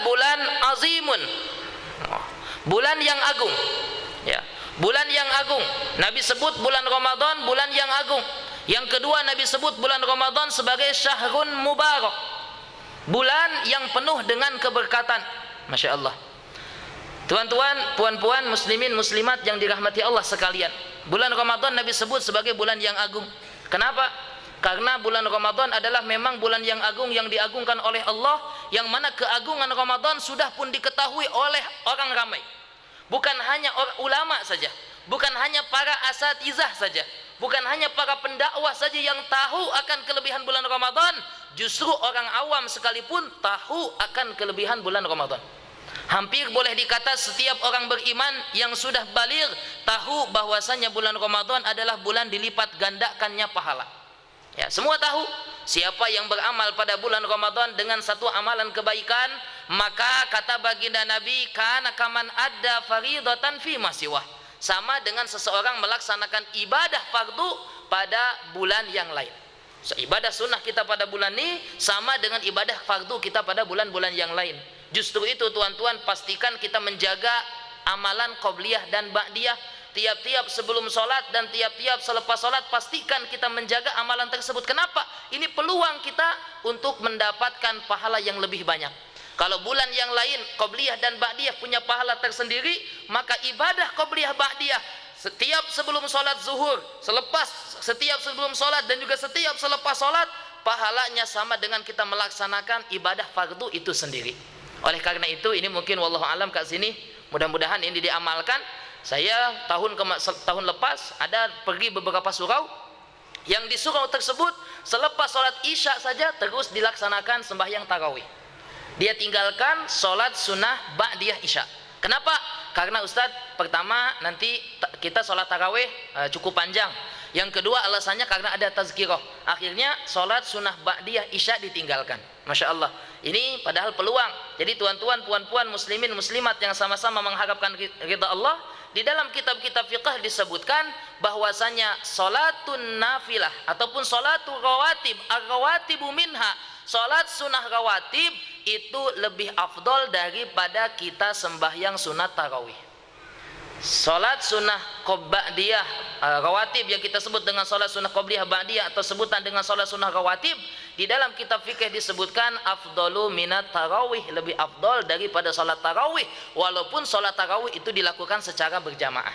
adalah bulan azimun, bulan yang agung. Ya, bulan yang agung. Nabi sebut bulan Ramadan bulan yang agung. Yang kedua, Nabi sebut bulan Ramadan sebagai syahrun mubarak, bulan yang penuh dengan keberkatan. Masya Allah. Tuan-tuan, puan-puan, muslimin, muslimat yang dirahmati Allah sekalian, bulan Ramadan Nabi sebut sebagai bulan yang agung. Kenapa? Karena bulan Ramadan adalah memang bulan yang agung, yang diagungkan oleh Allah, yang mana keagungan Ramadan sudah pun diketahui oleh orang ramai. Bukan hanya ulama saja, bukan hanya para asatizah saja, bukan hanya para pendakwah saja yang tahu akan kelebihan bulan Ramadan, justru orang awam sekalipun tahu akan kelebihan bulan Ramadan. Hampir boleh dikata setiap orang beriman yang sudah baligh tahu bahwasanya bulan Ramadan adalah bulan dilipat gandakannya pahala. Ya, semua tahu siapa yang beramal pada bulan Ramadan dengan satu amalan kebaikan, maka kata baginda Nabi, kana kaman adda faridatan fi masiwah, sama dengan seseorang melaksanakan ibadah fardu pada bulan yang lain. So, ibadah sunnah kita pada bulan ini sama dengan ibadah fardu kita pada bulan-bulan yang lain. Justru itu tuan-tuan, pastikan kita menjaga amalan qobliyah dan ba'diyah. Tiap-tiap sebelum sholat dan tiap-tiap selepas sholat, pastikan kita menjaga amalan tersebut. Kenapa? Ini peluang kita untuk mendapatkan pahala yang lebih banyak. Kalau bulan yang lain qobliyah dan ba'diyah punya pahala tersendiri, maka ibadah qobliyah ba'diyah setiap sebelum sholat zuhur, setiap sebelum sholat dan juga setiap selepas sholat, pahalanya sama dengan kita melaksanakan ibadah fardu itu sendiri. Oleh karena itu, ini mungkin wallahu alam kat sini, mudah-mudahan ini diamalkan. Saya tahun lepas ada pergi beberapa surau, yang di surau tersebut selepas sholat isya saja terus dilaksanakan sembahyang tarawih. Dia tinggalkan sholat sunnah ba'diyah isya. Kenapa? Karena Ustadz, pertama nanti kita sholat tarawih cukup panjang. Yang kedua alasannya karena ada tazkirah. Akhirnya sholat sunnah ba'diyah isya ditinggalkan. Masya Allah. Ini padahal peluang. Jadi tuan-tuan, puan-puan, muslimin, muslimat yang sama-sama mengharapkan ridha Allah, di dalam kitab-kitab fiqh disebutkan bahwasanya sholatun nafilah ataupun sholatul rawatib, ar-rawatibu minha, sholat sunnah rawatib itu lebih afdol daripada kita sembahyang sunat tarawih. Sholat sunnah ba'diyah rawatib yang kita sebut dengan sholat sunnah qobliyah ba'diyah atau sebutan dengan sholat sunnah rawatib, di dalam kitab fikih disebutkan afdalu minat tarawih, lebih afdol daripada sholat tarawih, walaupun sholat tarawih itu dilakukan secara berjamaah.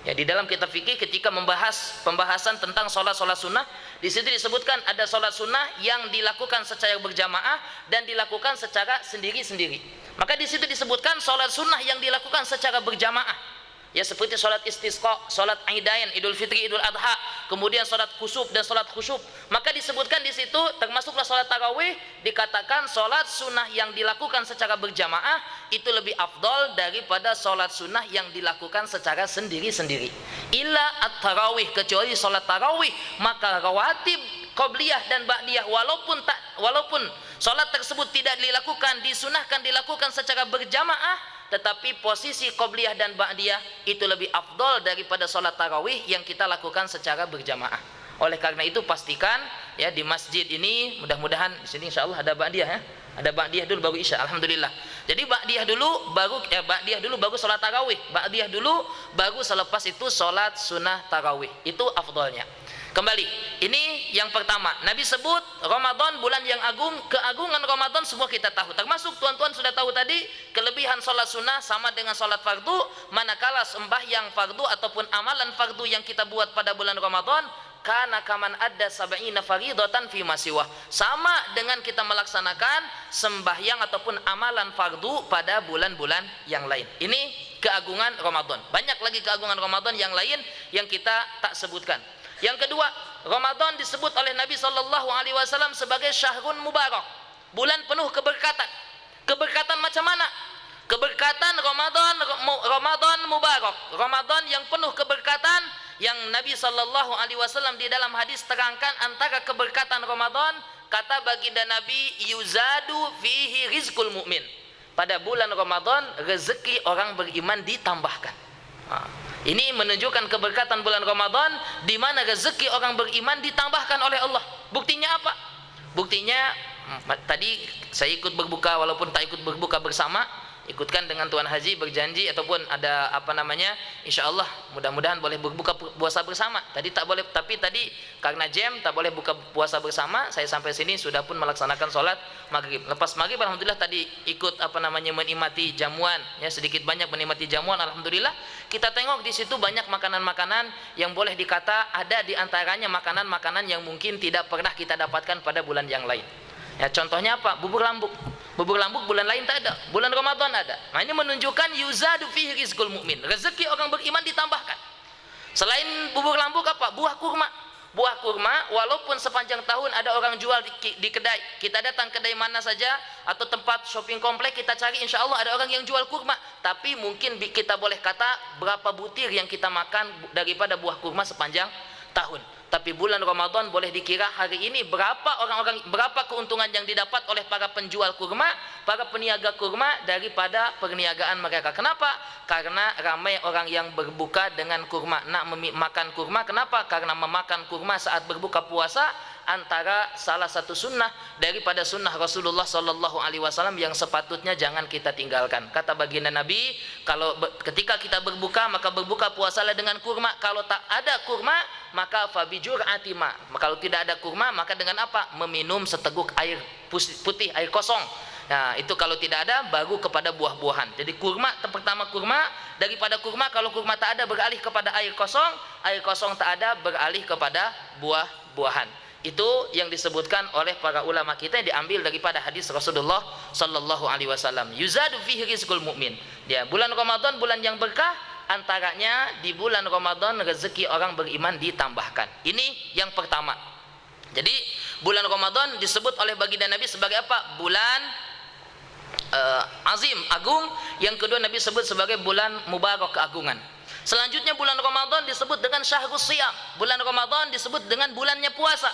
Ya, di dalam kitab fikih ketika membahas pembahasan tentang sholat sunnah, di situ disebutkan ada sholat sunnah yang dilakukan secara berjamaah dan dilakukan secara sendiri-sendiri. Maka di situ disebutkan sholat sunnah yang dilakukan secara berjamaah. Ya, seperti sholat istisqa, sholat aidain, idul fitri, idul adha, kemudian sholat khusuf dan sholat khusyuf. Maka disebutkan di situ termasuklah sholat tarawih, dikatakan sholat sunnah yang dilakukan secara berjamaah itu lebih afdol daripada sholat sunnah yang dilakukan secara sendiri-sendiri. Illa at-tarawih, kecuali sholat tarawih, maka rawatib qobliyah dan ba'diyah walaupun sholat tersebut tidak dilakukan, disunahkan dilakukan secara berjamaah, tetapi posisi qobliyah dan ba'diyah itu lebih afdol daripada sholat tarawih yang kita lakukan secara berjamaah. Oleh karena itu pastikan ya di masjid ini, mudah-mudahan di sini insyaallah ada ba'diyah ya. Ada ba'diyah dulu baru isya, alhamdulillah. Jadi ba'diyah dulu baru sholat tarawih, ba'diyah dulu baru selepas itu sholat sunnah tarawih. Itu afdolnya. Kembali, ini yang pertama, Nabi sebut Ramadan bulan yang agung. Keagungan Ramadan semua kita tahu, termasuk tuan-tuan sudah tahu tadi kelebihan sholat sunnah sama dengan sholat fardu. Manakala sembahyang fardu ataupun amalan fardu yang kita buat pada bulan Ramadan, kana kaman adda sab'ina faridatan fi masiwah, sama dengan kita melaksanakan sembahyang ataupun amalan fardu pada bulan-bulan yang lain. Ini keagungan Ramadan. Banyak lagi keagungan Ramadan yang lain yang kita tak sebutkan. Yang kedua, Ramadan disebut oleh Nabi SAW sebagai syahrun mubarak, bulan penuh keberkatan. Keberkatan macam mana? Keberkatan Ramadan mubarak, Ramadan yang penuh keberkatan, yang Nabi SAW di dalam hadis terangkan antara keberkatan Ramadan, kata baginda Nabi, yuzadu fihi rizqul mu'min. Pada bulan Ramadan rezeki orang beriman ditambahkan. Ini menunjukkan keberkatan bulan Ramadan di mana rezeki orang beriman ditambahkan oleh Allah. Buktinya apa? Buktinya tadi saya ikut berbuka walaupun tak ikut berbuka bersama, ikutkan dengan Tuan Haji berjanji ataupun ada apa namanya, insyaallah mudah-mudahan boleh berbuka puasa bersama. Tadi tak boleh, tapi tadi karena jam tak boleh buka puasa bersama. Saya sampai sini sudah pun melaksanakan sholat maghrib. Lepas maghrib alhamdulillah tadi ikut apa namanya menikmati jamuan, ya sedikit banyak menikmati jamuan alhamdulillah. Kita tengok di situ banyak makanan-makanan yang boleh dikata ada di antaranya makanan-makanan yang mungkin tidak pernah kita dapatkan pada bulan yang lain. Ya contohnya apa? Bubur lambuk. Bubur lambuk bulan lain tak ada, bulan Ramadan ada. Nah ini menunjukkan yuzadu fihi rizqul mu'min, rezeki orang beriman ditambahkan. Selain bubur lambuk apa? Buah kurma. Buah kurma walaupun sepanjang tahun ada orang jual di kedai, kita datang kedai mana saja atau tempat shopping komplek kita cari, insya Allah ada orang yang jual kurma. Tapi mungkin kita boleh kata berapa butir yang kita makan daripada buah kurma sepanjang tahun. Tapi bulan Ramadan boleh dikira hari ini berapa keuntungan yang didapat oleh para penjual kurma, para peniaga kurma daripada perniagaan mereka. Kenapa? Karena ramai orang yang berbuka dengan kurma, nak makan kurma. Kenapa? Karena memakan kurma saat berbuka puasa antara salah satu sunnah daripada sunnah Rasulullah Sallallahu Alaihi Wasallam yang sepatutnya jangan kita tinggalkan. Kata baginda Nabi, kalau ketika kita berbuka maka berbuka puasalah dengan kurma. Kalau tak ada kurma maka fabijur atima. Kalau tidak ada kurma maka dengan apa? Meminum seteguk air putih, air kosong. Nah itu kalau tidak ada baru kepada buah-buahan. Jadi kurma pertama kurma, daripada kurma kalau kurma tak ada beralih kepada air kosong tak ada beralih kepada buah-buahan. Itu yang disebutkan oleh para ulama kita yang diambil daripada hadis Rasulullah Sallallahu Alaihi Wasallam. Yuzadu fihi rizqul mu'min. Ya, bulan Ramadan bulan yang berkah, antaranya di bulan Ramadan rezeki orang beriman ditambahkan. Ini yang pertama. Jadi bulan Ramadan disebut oleh baginda Nabi sebagai apa? Bulan azim, agung. Yang kedua Nabi sebut sebagai bulan mubarak, keagungan. Selanjutnya bulan Ramadan disebut dengan syahrus siyam. Bulan Ramadan disebut dengan bulannya puasa.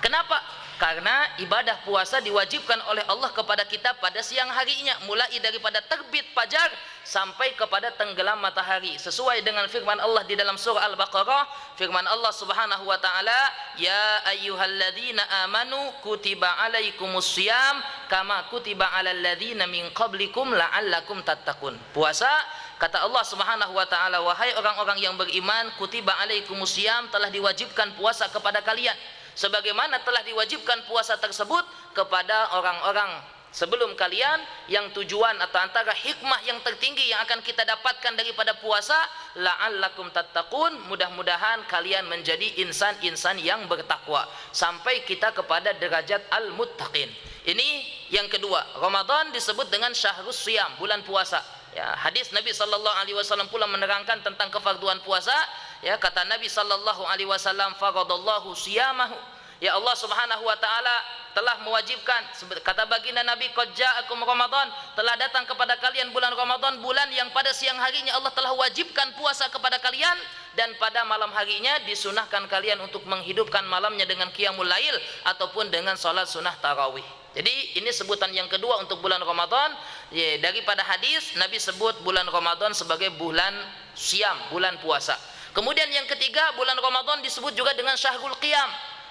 Kenapa? Karena ibadah puasa diwajibkan oleh Allah kepada kita pada siang harinya, mulai daripada terbit fajar sampai kepada tenggelam matahari, sesuai dengan firman Allah di dalam surah Al-Baqarah. Firman Allah Subhanahu wa taala, ya ayyuhalladzina amanu kutiba alaikumusiyam kama kutiba alal ladzina min qablikum la'allakum tattaqun. Puasa, kata Allah Subhanahu wa taala, wahai orang-orang yang beriman, kutiba alaikumusiyam, telah diwajibkan puasa kepada kalian sebagaimana telah diwajibkan puasa tersebut kepada orang-orang sebelum kalian, yang tujuan atau antara hikmah yang tertinggi yang akan kita dapatkan daripada puasa, la'allakum tattaqun, mudah-mudahan kalian menjadi insan-insan yang bertakwa sampai kita kepada derajat al-muttaqin. Ini yang kedua. Ramadan disebut dengan syahrus siyam, bulan puasa. Ya, hadis Nabi Sallallahu Alaihi Wasallam pula menerangkan tentang kefarduan puasa. Ya, kata Nabi Sallallahu Alaihi Wasallam, faradallahu siyamahu. Ya, Allah Subhanahu Wa Taala telah mewajibkan. Kata baginda Nabi, qad ja'akum Ramadan, telah datang kepada kalian bulan Ramadan, bulan yang pada siang harinya Allah telah wajibkan puasa kepada kalian, dan pada malam harinya disunahkan kalian untuk menghidupkan malamnya dengan qiyamul lail ataupun dengan salat sunnah tarawih. Jadi ini sebutan yang kedua untuk bulan Ramadan. Ya, daripada hadis Nabi sebut bulan Ramadan sebagai bulan siam, bulan puasa. Kemudian yang ketiga, bulan Ramadan disebut juga dengan syahrul qiyam,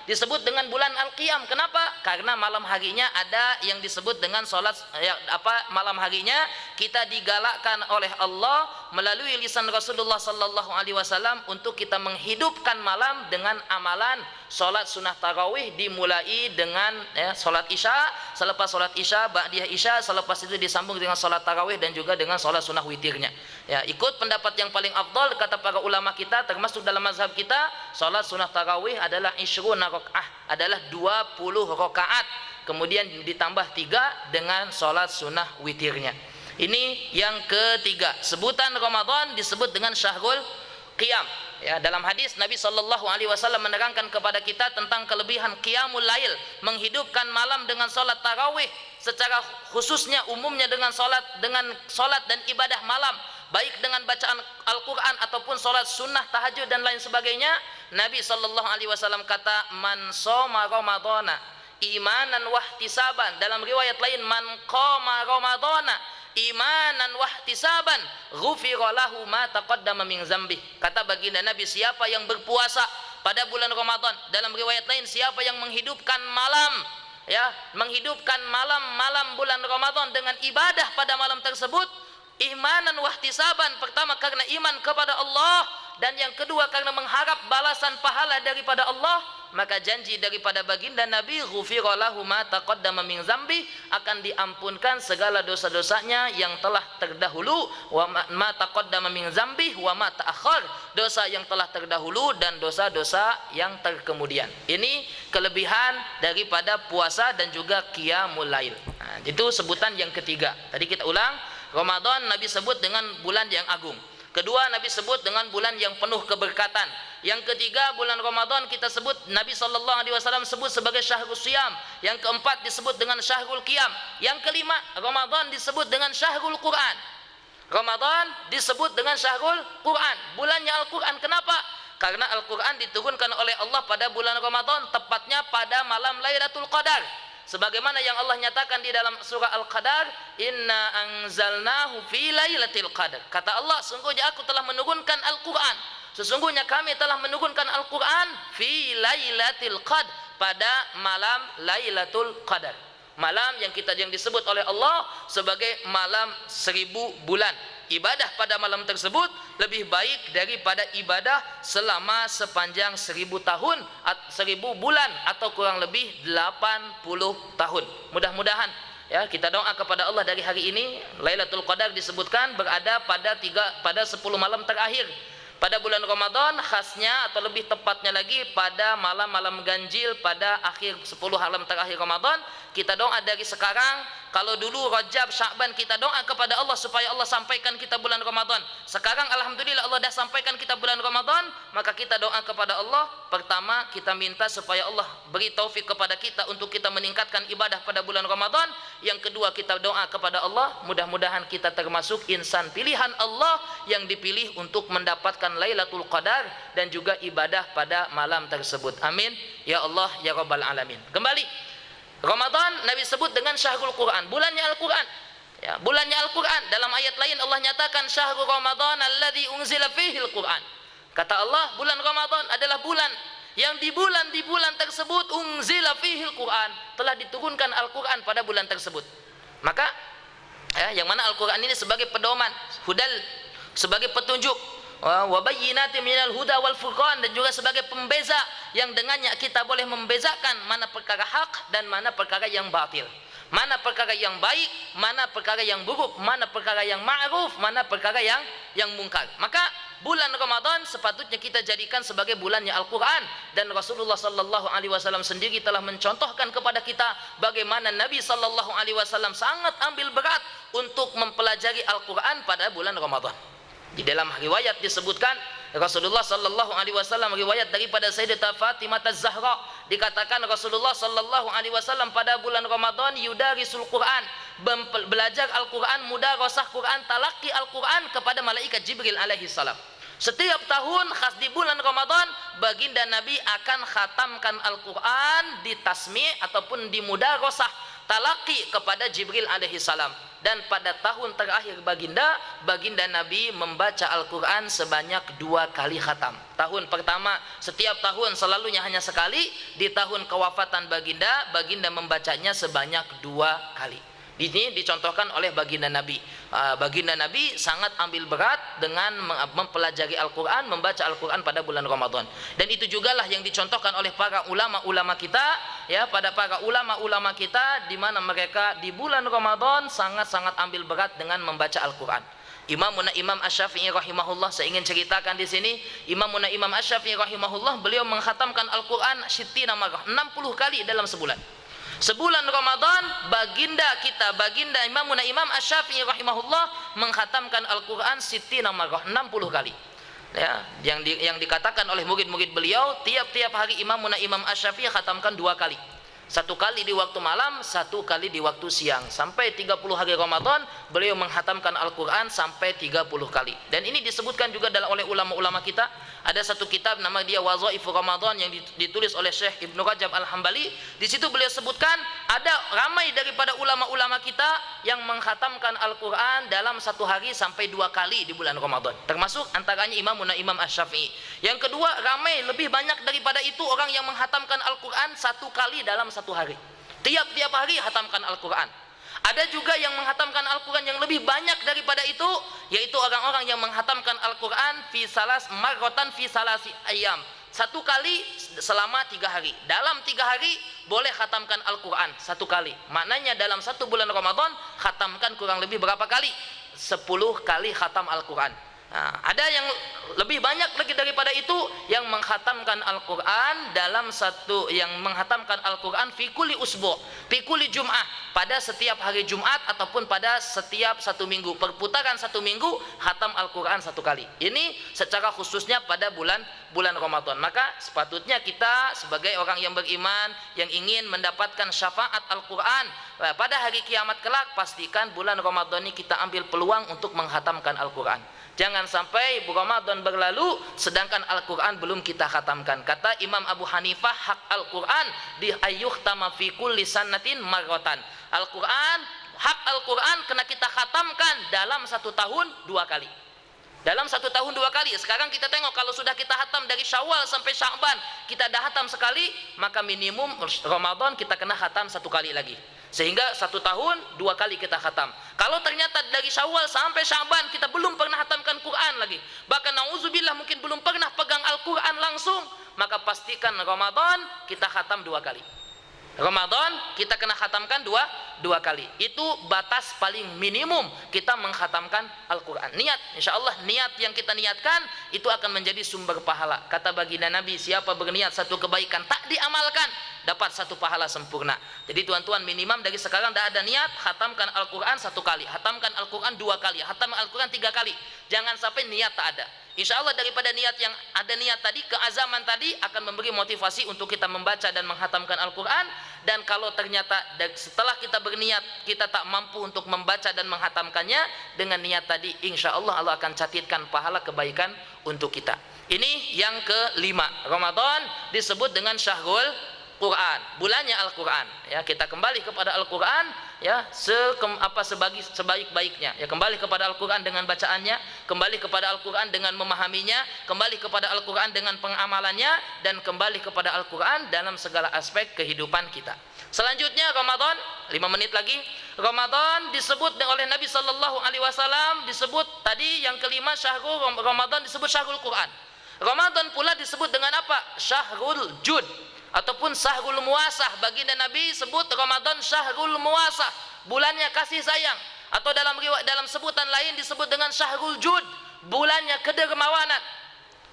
disebut dengan bulan al-qiyam. Kenapa? Karena malam harinya ada yang disebut dengan salat, malam harinya kita digalakkan oleh Allah melalui lisan Rasulullah Sallallahu Alaihi Wasallam untuk kita menghidupkan malam dengan amalan salat sunnah tarawih, dimulai dengan salat isya, selepas salat isya ba'diyah isya, selepas itu disambung dengan salat tarawih dan juga dengan salat sunnah witirnya. Ya, ikut pendapat yang paling afdal kata para ulama kita, termasuk dalam mazhab kita, salat sunnah tarawih adalah 20 rakaat, adalah 20 rakaat, kemudian ditambah 3 dengan salat sunnah witirnya. Ini yang ketiga. Sebutan Ramadan disebut dengan syahrul qiyam. Ya, dalam hadis Nabi Sallallahu Alaihi Wasallam menerangkan kepada kita tentang kelebihan qiyamul lail, menghidupkan malam dengan salat tarawih, secara khususnya umumnya dengan salat dan ibadah malam, baik dengan bacaan Al-Quran ataupun salat sunnah tahajud dan lain sebagainya. Nabi Sallallahu Alaihi Wasallam kata, man shoma ramadhana imanan wahtisaban, dalam riwayat lain man qama ramadhana imanan wahtisaban ghufira lahu ma taqaddama min dzambih. Kata baginda Nabi, siapa yang berpuasa pada bulan Ramadan, dalam riwayat lain siapa yang menghidupkan malam ya, menghidupkan malam-malam bulan Ramadan dengan ibadah pada malam tersebut, imanan wahtisaban, pertama karena iman kepada Allah, dan yang kedua karena mengharap balasan pahala daripada Allah, maka janji daripada baginda Nabi, ghufira lahu ma taqaddama min dzambi, akan diampunkan segala dosa-dosanya yang telah terdahulu, wa ma taqaddama min dzambi wa ma ta'akhkhar, dosa yang telah terdahulu dan dosa-dosa yang terkemudian. Ini kelebihan daripada puasa dan juga qiyamul lail. Nah, itu sebutan yang ketiga. Tadi kita ulang, Ramadan Nabi sebut dengan bulan yang agung. Kedua, Nabi sebut dengan bulan yang penuh keberkatan. Yang ketiga, bulan Ramadan kita sebut, Nabi SAW sebut sebagai syahrul siyam. Yang keempat disebut dengan syahrul qiyam. Yang kelima, Ramadan disebut dengan syahrul Quran. Ramadan disebut dengan syahrul Quran, bulannya Al-Quran. Kenapa? Karena Al-Quran diturunkan oleh Allah pada bulan Ramadan, tepatnya pada malam Lailatul Qadar. Sebagaimana yang Allah nyatakan di dalam surah Al-Qadar, inna anzalnahu fi lailatul qadar. Kata Allah, sungguhnya aku telah menurunkan Al-Quran, sesungguhnya kami telah menurunkan Al-Quran fi lailatul qadar, pada malam Lailatul Qadar, malam yang disebut oleh Allah sebagai malam 1000 bulan. Ibadah pada malam tersebut lebih baik daripada ibadah selama sepanjang 1000 tahun, 1000 bulan, atau kurang lebih 80 tahun. Mudah-mudahan ya, kita doa kepada Allah dari hari ini. Lailatul Qadar disebutkan berada pada 10 malam terakhir pada bulan Ramadan, khasnya atau lebih tepatnya lagi pada malam-malam ganjil pada akhir 10 malam terakhir Ramadan. Kita doa dari sekarang. Kalau dulu Rajab, Sya'ban kita doa kepada Allah supaya Allah sampaikan kita bulan Ramadan. Sekarang alhamdulillah Allah dah sampaikan kita bulan Ramadan, maka kita doa kepada Allah. Pertama, kita minta supaya Allah beri taufik kepada kita untuk kita meningkatkan ibadah pada bulan Ramadan. Yang kedua, kita doa kepada Allah, mudah-mudahan kita termasuk insan pilihan Allah yang dipilih untuk mendapatkan Lailatul Qadar dan juga ibadah pada malam tersebut. Amin ya Allah ya Rabbal Alamin. Kembali, Ramadan Nabi sebut dengan syahrul Quran, bulannya Al-Quran. Ya, bulannya Al-Quran. Dalam ayat lain Allah nyatakan syahrul Ramadan alladzi unzila fihi Al-Quran. Kata Allah, bulan Ramadan adalah bulan yang di bulan tersebut unzila fihi Al-Quran, telah diturunkan Al-Quran pada bulan tersebut. Maka ya, yang mana Al-Quran ini sebagai pedoman, hudal, sebagai petunjuk, wa bayyinatin minal huda wal furqan, dan juga sebagai pembeza yang dengannya kita boleh membezakan mana perkara hak dan mana perkara yang batil, mana perkara yang baik, mana perkara yang buruk, mana perkara yang ma'ruf, mana perkara yang mungkar. Maka bulan Ramadan sepatutnya kita jadikan sebagai bulannya Al-Quran, dan Rasulullah sallallahu alaihi wasallam sendiri telah mencontohkan kepada kita bagaimana Nabi sallallahu alaihi wasallam sangat ambil berat untuk mempelajari Al-Quran pada bulan Ramadan. Di dalam riwayat disebutkan Rasulullah sallallahu alaihi wasallam, riwayat daripada Sayyidatah Fatimah Az-Zahra, dikatakan Rasulullah sallallahu alaihi wasallam pada bulan Ramadan yudarisul Quran, belajar Al-Quran, mudarasah Quran, talaqi Al-Quran kepada malaikat Jibril alaihi salam. Setiap tahun khas di bulan Ramadan, baginda Nabi akan khatamkan Al-Quran di tasmi' ataupun di mudarasah talaqi kepada Jibril alaihi salam. Dan pada tahun terakhir baginda Nabi membaca Al-Quran sebanyak 2 kali khatam. Tahun pertama setiap tahun selalunya hanya sekali. Di tahun kewafatan baginda membacanya sebanyak 2 kali. Ini dicontohkan oleh baginda Nabi. Baginda Nabi sangat ambil berat dengan mempelajari Al-Quran, membaca Al-Quran pada bulan Ramadan. Dan itu jugalah yang dicontohkan oleh para ulama-ulama kita, ya, pada para ulama-ulama kita, di mana mereka di bulan Ramadan sangat-sangat ambil berat dengan membaca Al-Quran. Imam Asy-Syafi'i rahimahullah, saya ingin ceritakan di sini. Imam Asy-Syafi'i rahimahullah, beliau mengkhatamkan Al-Quran 60 kali dalam sebulan. Sebulan Ramadan baginda Imam Asy-Syafi'i rahimahullah mengkhatamkan Al-Quran 60 kali. Ya, yang dikatakan oleh murid-murid beliau, tiap-tiap hari Imam Asy-Syafi'i khatamkan 2 kali. 1 kali di waktu malam, 1 kali di waktu siang. Sampai 30 hari Ramadan beliau menghatamkan Al-Quran sampai 30 kali. Dan ini disebutkan juga oleh ulama-ulama kita. Ada satu kitab nama dia Wadha'ifu Ramadan yang ditulis oleh Syekh Ibnu Rajab Al-Hambali. Di situ beliau sebutkan ada ramai daripada ulama-ulama kita yang menghatamkan Al-Quran dalam 1 hari sampai 2 kali di bulan Ramadan. Termasuk antaranya Imam Asy-Syafi'i. Yang kedua, ramai lebih banyak daripada itu orang yang menghatamkan Al-Quran 1 kali dalam 1 hari. tiap-tiap hari hatamkan Al-Quran. Ada juga yang menghatamkan Al-Quran yang lebih banyak daripada itu, yaitu orang-orang yang menghatamkan Al-Quran marrotan fi salasi ayam, satu kali selama 3 hari. Dalam 3 hari boleh khatamkan Al-Quran satu kali. Maknanya dalam satu bulan Ramadan khatamkan kurang lebih berapa kali? 10 kali khatam Al-Quran. Nah, ada yang lebih banyak lagi daripada itu yang menghatamkan Al-Quran menghatamkan Al-Quran fi kulli usbu', fi kulli jum'ah, pada setiap hari Jumat ataupun pada setiap 1 minggu, perputaran 1 minggu khatam Al-Quran 1 kali. Ini secara khususnya pada bulan Ramadan. Maka sepatutnya kita sebagai orang yang beriman yang ingin mendapatkan syafaat Al-Quran pada hari kiamat kelak, pastikan bulan Ramadan ini kita ambil peluang untuk menghatamkan Al-Quran. Jangan sampai Ramadan berlalu sedangkan Al-Quran belum kita khatamkan. Kata Imam Abu Hanifah, hak Al-Quran di ayyuhtama fi kulli sanatin marrotan. Al-Quran, hak Al-Quran kena kita khatamkan dalam 1 tahun 2 kali. Dalam 1 tahun 2 kali. Sekarang kita tengok, kalau sudah kita hatam dari Syawal sampai Sya'ban, kita dah hatam sekali, maka minimum Ramadan kita kena hatam 1 kali lagi. Sehingga 1 tahun 2 kali kita khatam. Kalau ternyata dari Syawal sampai Sya'ban kita belum pernah khatamkan Quran lagi, bahkan na'udzubillah mungkin belum pernah pegang Al-Quran langsung, maka pastikan Ramadan kita khatam 2 kali. Ramadan kita kena khatamkan dua kali. Itu batas paling minimum kita menghatamkan Al-Quran. Niat, insya Allah niat yang kita niatkan itu akan menjadi sumber pahala. Kata baginda Nabi, siapa berniat satu kebaikan tak diamalkan, dapat 1 pahala sempurna. Jadi tuan-tuan, minimum dari sekarang dah ada niat, khatamkan Al-Quran 1 kali, khatamkan Al-Quran 2 kali, khatamkan Al-Quran 3 kali. Jangan sampai niat tak ada. Insya Allah daripada niat yang ada niat tadi, keazaman tadi akan memberi motivasi untuk kita membaca dan menghatamkan Al-Quran. Dan kalau ternyata setelah kita berniat kita tak mampu untuk membaca dan menghatamkannya, dengan niat tadi insya Allah Allah akan catatkan pahala kebaikan untuk kita. Ini yang kelima. Ramadan disebut dengan syahrul Quran, bulannya Al-Quran. Ya, kita kembali kepada Al-Quran ya sebaik-baiknya. Ya, kembali kepada Al-Quran dengan bacaannya, kembali kepada Al-Quran dengan memahaminya, kembali kepada Al-Quran dengan pengamalannya, dan kembali kepada Al-Quran dalam segala aspek kehidupan kita. Selanjutnya Ramadan, 5 menit lagi. Ramadan disebut oleh Nabi sallallahu alaihi wasallam, disebut tadi yang kelima syahrul Ramadan disebut syahrul Quran. Ramadan pula disebut dengan apa? Syahrul Jud ataupun syahrul muasah. Baginda Nabi sebut Ramadan syahrul muasah, bulannya kasih sayang, atau dalam sebutan lain disebut dengan syahrul Jud, bulannya kedermawanan.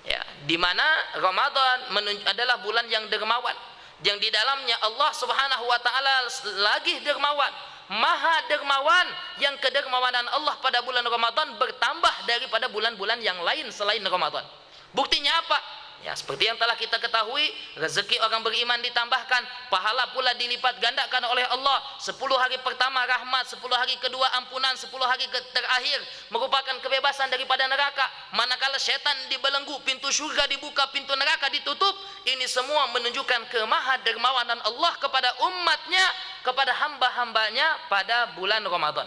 Ya, di mana Ramadan adalah bulan yang dermawan, yang di dalamnya Allah Subhanahu wa taala lagi dermawan, maha dermawan, yang kedermawanan Allah pada bulan Ramadan bertambah daripada bulan-bulan yang lain selain Ramadan. Buktinya apa? Ya, seperti yang telah kita ketahui, rezeki orang beriman ditambahkan, pahala pula dilipat gandakan oleh Allah. 10 hari pertama rahmat, 10 hari kedua ampunan, 10 hari terakhir merupakan kebebasan daripada neraka. Manakala setan dibelenggu, pintu surga dibuka, pintu neraka ditutup. Ini semua menunjukkan kemahadermawanan Allah kepada umatnya, kepada hamba-hambanya pada bulan Ramadan.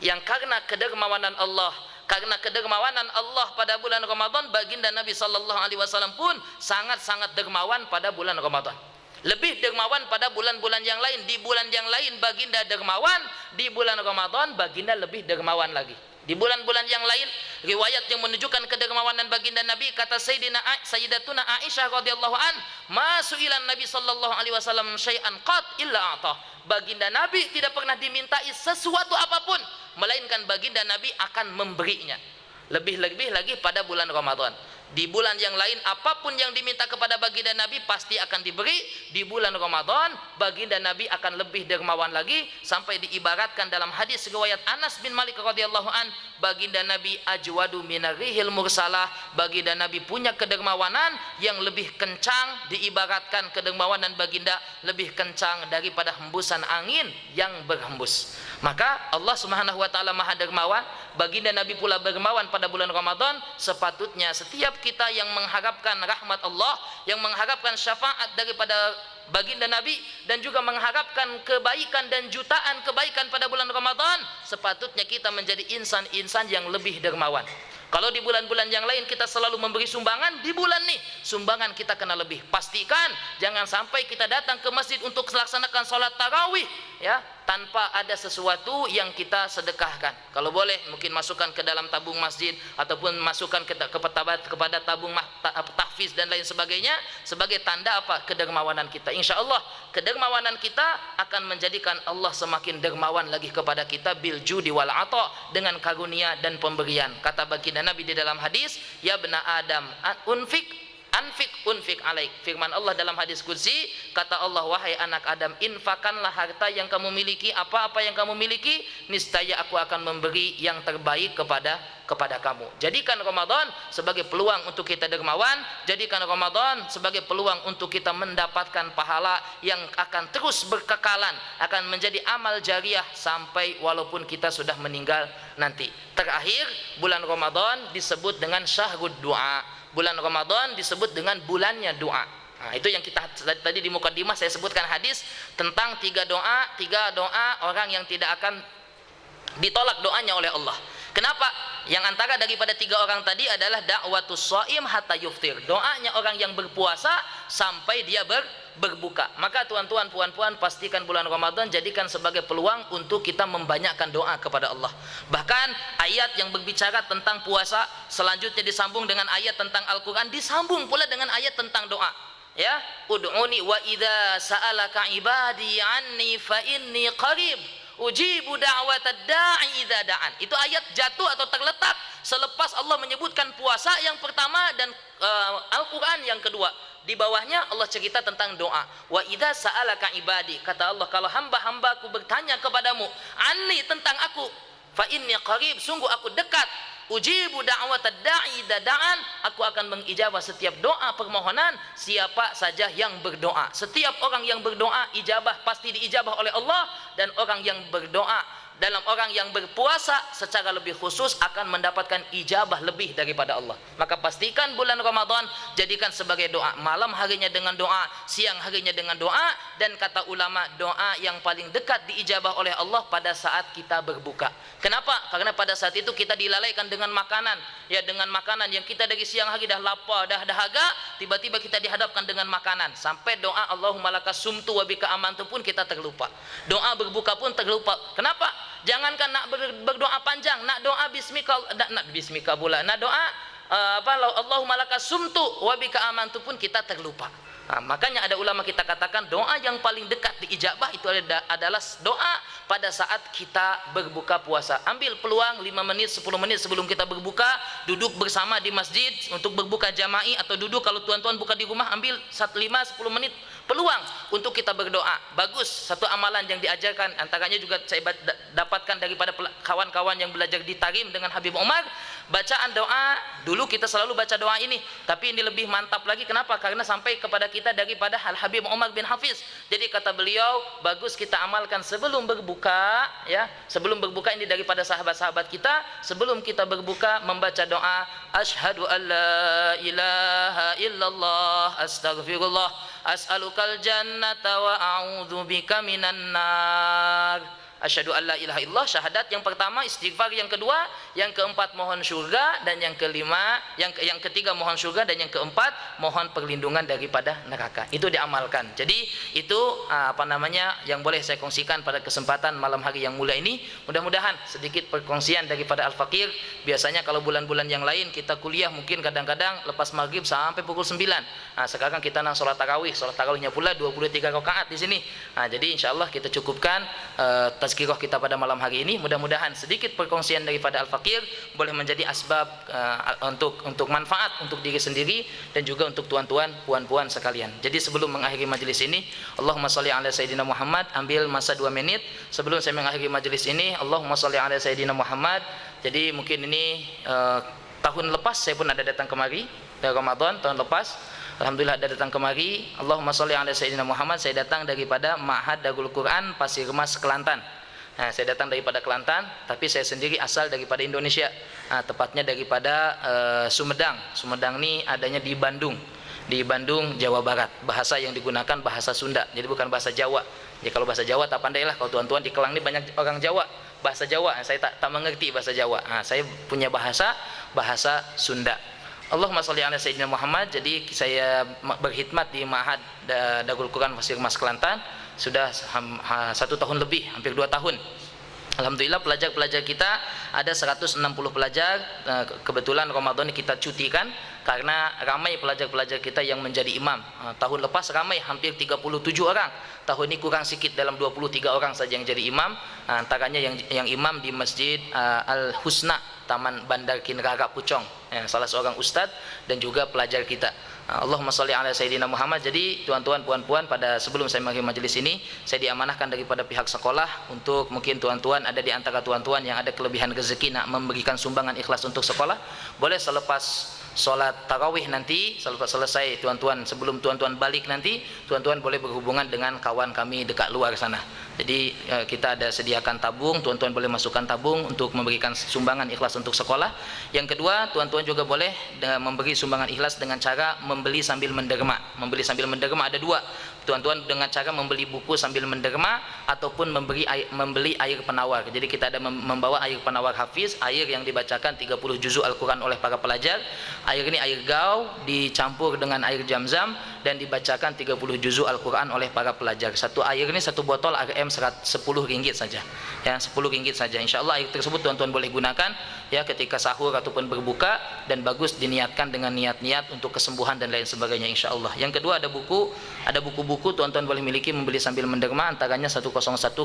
Yang karena kedermawanan Allah, karena kedermawanan Allah pada bulan Ramadan, baginda Nabi sallallahu alaihi wasallam pun sangat-sangat dermawan pada bulan Ramadan. Lebih dermawan pada bulan-bulan yang lain. Di bulan yang lain baginda dermawan, di bulan Ramadan baginda lebih dermawan lagi. Di bulan-bulan yang lain, riwayat yang menunjukkan kedermawanan baginda Nabi, kata Sayyidatuna Aisyah radhiyallahu an, "Ma su'ilan Nabi sallallahu alaihi wasallam syai'an qat illa a'tah." Baginda Nabi tidak pernah dimintai sesuatu apapun, melainkan baginda Nabi akan memberinya. Lebih-lebih lagi pada bulan Ramadan. Di bulan yang lain apapun yang diminta kepada baginda Nabi pasti akan diberi. Di bulan Ramadan baginda Nabi akan lebih dermawan lagi, sampai diibaratkan dalam hadis riwayat Anas bin Malik radhiyallahu an, baginda Nabi ajwadu minarihil mursalah. Baginda Nabi punya kedermawanan yang lebih kencang, diibaratkan kedermawanan baginda lebih kencang daripada hembusan angin yang berhembus. Maka Allah Subhanahu wa taala Maha dermawan, baginda Nabi pula dermawan pada bulan Ramadan. Sepatutnya setiap kita yang mengharapkan rahmat Allah, yang mengharapkan syafaat daripada baginda Nabi, dan juga mengharapkan kebaikan dan jutaan kebaikan pada bulan Ramadan, sepatutnya kita menjadi insan-insan yang lebih dermawan. Kalau di bulan-bulan yang lain kita selalu memberi sumbangan, di bulan nih sumbangan kita kena lebih. Pastikan jangan sampai kita datang ke masjid untuk melaksanakan sholat tarawih ya tanpa ada sesuatu yang kita sedekahkan. Kalau boleh mungkin masukkan ke dalam tabung masjid ataupun masukkan kepada tabung tahfiz dan lain sebagainya sebagai tanda apa? Kedermawanan kita. Insya Allah kedermawanan kita akan menjadikan Allah semakin dermawan lagi kepada kita bil judi wal ata, dengan karunia dan pemberian. Kata baginda Nabi di dalam hadis, ya bena Adam unfik alaik. Firman Allah dalam hadis qudsi, kata Allah, wahai anak Adam, infakanlah harta yang kamu miliki, apa-apa yang kamu miliki, niscaya aku akan memberi yang terbaik kepada kamu. Jadikan Ramadan sebagai peluang untuk kita dermawan, jadikan Ramadan sebagai peluang untuk kita mendapatkan pahala yang akan terus berkekalan, akan menjadi amal jariah sampai walaupun kita sudah meninggal nanti. Terakhir, bulan Ramadan disebut dengan syahrud du'a. Bulan Ramadan disebut dengan bulannya doa. Nah, itu yang kita tadi di mukadimah saya sebutkan hadis tentang tiga doa orang yang tidak akan ditolak doanya oleh Allah. Kenapa? Yang antara daripada tiga orang tadi adalah da'watus shaim hatta yuftir. Doanya orang yang berpuasa sampai dia berbuka. Maka tuan-tuan, puan-puan, pastikan bulan Ramadan jadikan sebagai peluang untuk kita membanyakkan doa kepada Allah. Bahkan ayat yang berbicara tentang puasa selanjutnya disambung dengan ayat tentang Al-Quran, disambung pula dengan ayat tentang doa. Ya, ud'uni wa idza sa'alaka ibadi anni fa inni qarib ujibu da'watad da'i idza da'an. Itu ayat jatuh atau terletak selepas Allah menyebutkan puasa yang pertama dan Al-Quran yang kedua. Di bawahnya Allah cerita tentang doa. Wa idza sa'alaka ibadi, kata Allah, kalau hamba-hambaku bertanya kepadamu anni, tentang aku, fa inni qarib, sungguh aku dekat, ujibu da'watad da'i dada'an, aku akan mengijabah setiap doa permohonan siapa saja yang berdoa. Setiap orang yang berdoa ijabah, pasti diijabah oleh Allah, dan orang yang berdoa dalam orang yang berpuasa secara lebih khusus akan mendapatkan ijabah lebih daripada Allah. Maka pastikan bulan Ramadan jadikan sebagai doa, malam harinya dengan doa, siang harinya dengan doa, dan kata ulama doa yang paling dekat diijabah oleh Allah pada saat kita berbuka. Kenapa? Karena pada saat itu kita dilalaikan dengan makanan, ya, dengan makanan yang kita dari siang hari dah lapar, dah dahaga, tiba-tiba kita dihadapkan dengan makanan, sampai doa Allahumma lakas sumtu wa bika amantu pun kita terlupa. Doa berbuka pun terlupa. Kenapa? Jangankan nak berdoa panjang, nak doa bismika pula, nak doa Allahumma lakas sumtu wa bika amantu pun kita terlupa. Nah, makanya ada ulama kita katakan doa yang paling dekat diijabah itu adalah doa pada saat kita berbuka puasa. Ambil peluang 5 menit 10 menit sebelum kita berbuka, duduk bersama di masjid untuk berbuka jama'i, atau duduk kalau tuan-tuan buka di rumah, ambil 5-10 menit peluang untuk kita berdoa. Bagus, satu amalan yang diajarkan, antaranya juga saya dapatkan daripada kawan-kawan yang belajar di Tarim dengan Habib Umar, bacaan doa. Dulu kita selalu baca doa ini, tapi ini lebih mantap lagi. Kenapa? Karena sampai kepada kita daripada Al Habib Umar bin Hafiz. Jadi kata beliau, bagus kita amalkan sebelum berbuka, ya. Sebelum berbuka ini daripada sahabat-sahabat kita, sebelum kita berbuka membaca doa, asyhadu alla ilaha illallah astaghfirullah as'alukal jannata wa a'udzubika minan nar. Asyhadu alla ilaha illallah, syahadat yang pertama, istighfar yang kedua, yang keempat mohon surga, dan yang kelima, yang ketiga mohon surga, dan yang keempat mohon perlindungan daripada neraka. Itu diamalkan. Jadi itu yang boleh saya kongsikan pada kesempatan malam hari yang mulia ini. Mudah-mudahan sedikit perkongsian daripada Al-Fakir. Biasanya kalau bulan-bulan yang lain kita kuliah mungkin kadang-kadang lepas maghrib sampai pukul 9. Nah, sekarang kita nak sholat tarawihnya pula 23 rakaat di sini. Nah, jadi insyaallah kita cukupkan tazkirah kita pada malam hari ini. Mudah-mudahan sedikit perkongsian daripada Al-Fakir boleh menjadi asbab untuk manfaat untuk diri sendiri dan juga untuk tuan-tuan, puan-puan sekalian. Jadi sebelum mengakhiri majelis ini, Allahumma shalli ala sayyidina Muhammad, ambil masa 2 menit sebelum saya mengakhiri majelis ini. Allahumma shalli ala sayyidina Muhammad. Jadi mungkin ini tahun lepas saya pun ada datang kemari dari Ramadan tahun lepas. Alhamdulillah ada datang kemari. Allahumma sholli ala sayyidina Muhammad. Saya datang daripada Ma'had Darul Quran Pasir Mas, Kelantan. Nah, saya datang daripada Kelantan, tapi saya sendiri asal daripada Indonesia. Nah, tepatnya daripada Sumedang. Sumedang ini adanya di Bandung. Di Bandung, Jawa Barat. Bahasa yang digunakan bahasa Sunda. Jadi bukan bahasa Jawa. Jadi kalau bahasa Jawa tak pandai lah. Kalau tuan-tuan di Kelang ini banyak orang Jawa. bahasa Jawa. Saya tak mengerti bahasa Jawa. Saya punya bahasa Sunda. Allahumma sholli ala sayyidina Muhammad. Jadi saya berkhidmat di Ma'had Darul Quran Pasir Mas Kelantan sudah 1 tahun lebih, hampir 2 tahun. Alhamdulillah pelajar-pelajar kita ada 160 pelajar. Kebetulan Ramadan ini kita cutikan karena ramai pelajar-pelajar kita yang menjadi imam. Tahun lepas ramai hampir 37 orang. Tahun ini kurang sedikit, dalam 23 orang saja yang jadi imam. Antaranya yang imam di Masjid Al Husna Taman Bandar Kinrara Pucong, salah seorang ustadz dan juga pelajar kita. Allahumma sholli ala sayyidina Muhammad. Jadi tuan-tuan puan-puan, pada sebelum saya mengakhiri majelis ini, saya diamanahkan daripada pihak sekolah untuk mungkin tuan-tuan ada di antara tuan-tuan yang ada kelebihan rezeki nak memberikan sumbangan ikhlas untuk sekolah, boleh selepas sholat tarawih nanti, selepas selesai tuan-tuan, sebelum tuan-tuan balik nanti, tuan-tuan boleh berhubungan dengan kawan kami dekat luar sana. Jadi kita ada sediakan tabung, tuan-tuan boleh masukkan tabung untuk memberikan sumbangan ikhlas untuk sekolah. Yang kedua, tuan-tuan juga boleh memberi sumbangan ikhlas dengan cara membeli sambil menderma. Membeli sambil menderma ada 2. Tuan-tuan dengan cara membeli buku sambil menderma ataupun membeli air penawar. Jadi kita ada membawa air penawar hafiz, air yang dibacakan 30 juzuk Al-Quran oleh para pelajar. Air ini air gau dicampur dengan air Zam-Zam dan dibacakan 30 juzuk Al-Quran oleh para pelajar. Satu air ini satu botol RM 10 ringgit saja. Ya, 10 ringgit saja. Insyaallah air tersebut tuan-tuan boleh gunakan ya ketika sahur ataupun berbuka, dan bagus diniatkan dengan niat-niat untuk kesembuhan dan lain sebagainya insyaallah. Yang kedua ada buku-buku tuan-tuan boleh miliki membeli sambil menderma, antaranya 101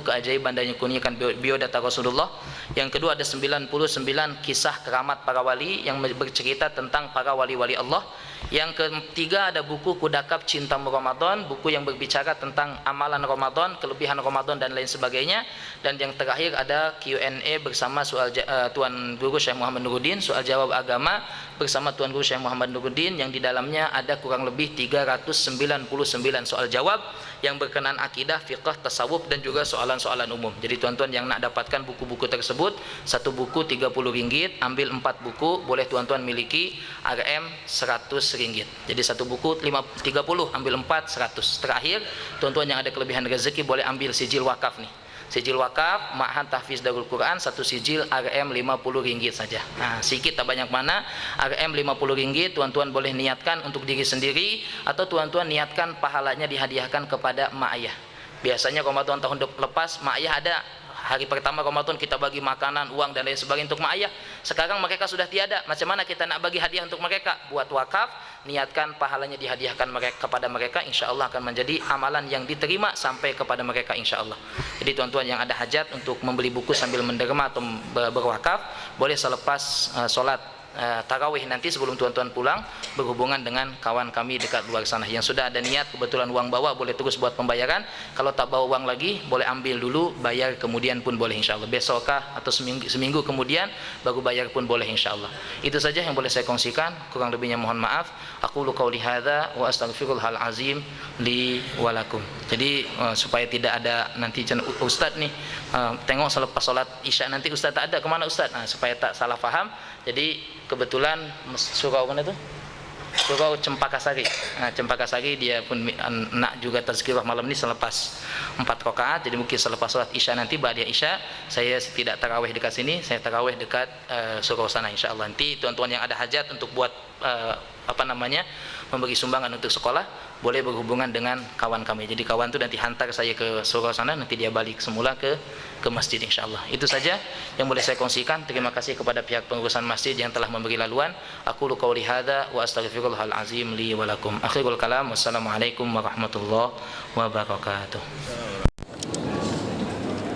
keajaiban dan kurniakan biodata Rasulullah. Yang kedua ada 99 kisah keramat para wali yang bercerita tentang para wali-wali Allah. Yang ketiga ada buku Kudakap Cinta Ramadan, buku yang berbicara tentang amalan Ramadan, kelebihan Ramadan dan lain sebagainya. Dan yang terakhir ada Q&A bersama Tuan Guru Syekh Muhammad Nuruddin, soal jawab agama bersama Tuan Guru Syekh Muhammad Nuruddin, yang di dalamnya ada kurang lebih 399 soal jawab yang berkenaan akidah, fiqh, tasawuf dan juga soalan-soalan umum. Jadi tuan-tuan yang nak dapatkan buku-buku tersebut, satu buku 30 ringgit, ambil 4 buku, boleh tuan-tuan miliki RM 100 ringgit. Jadi satu buku 30, ambil 4, 100. Terakhir, tuan-tuan yang ada kelebihan rezeki boleh ambil sijil wakaf nih. Sijil wakaf Ma'had Tahfiz Darul Quran, satu sijil RM 50 ringgit saja. Nah, sedikit tak banyak mana, RM 50 ringgit tuan-tuan boleh niatkan untuk diri sendiri, atau tuan-tuan niatkan pahalanya dihadiahkan kepada mak ayah. Biasanya Ramadan tahun lepas mak ayah ada, hari pertama Ramadan kita bagi makanan, uang dan lain sebagainya untuk mak ayah. Sekarang mereka sudah tiada. Macam mana kita nak bagi hadiah untuk mereka? Buat wakaf, niatkan pahalanya dihadiahkan kepada mereka, insyaallah akan menjadi amalan yang diterima sampai kepada mereka insyaallah. Jadi tuan-tuan yang ada hajat untuk membeli buku sambil menderma atau berwakaf, boleh selepas solat tarawih nanti sebelum tuan-tuan pulang berhubungan dengan kawan kami dekat luar sana yang sudah ada niat, kebetulan uang bawa, boleh terus buat pembayaran. Kalau tak bawa uang lagi, boleh ambil dulu, bayar kemudian pun boleh insyaallah. Besokkah atau seminggu kemudian baru bayar pun boleh insyaallah. Itu saja yang boleh saya kongsikan, kurang lebihnya mohon maaf. Aqulu qauli hadza wa astaghfirullahal azim li wa lakum. Jadi supaya tidak ada nanti ustaz nih tengok selepas solat isya nanti ustaz tak ada, kemana ustaz? Supaya tak salah faham. Jadi kebetulan surau mana tu? Surau Cempaka Sari. Cempaka Sari dia pun nak juga tazkirah malam ni selepas 4 rakaat. Jadi mungkin selepas solat isya nanti, ba'da isya saya tidak tarawih dekat sini, saya tarawih dekat surau sana insyaallah. Nanti tuan-tuan yang ada hajat untuk buat memberi sumbangan untuk sekolah, boleh berhubungan dengan kawan kami. Jadi kawan tu nanti hantar saya ke surau sana, nanti dia balik semula ke masjid insyaallah. Itu saja yang boleh saya kongsikan. Terima kasih kepada pihak pengurusan masjid yang telah memberi laluan. Aqulu qauli hadza wa astaghfirullahal azim li wa lakum. Akhirul kalam, wassalamualaikum warahmatullahi wabarakatuh.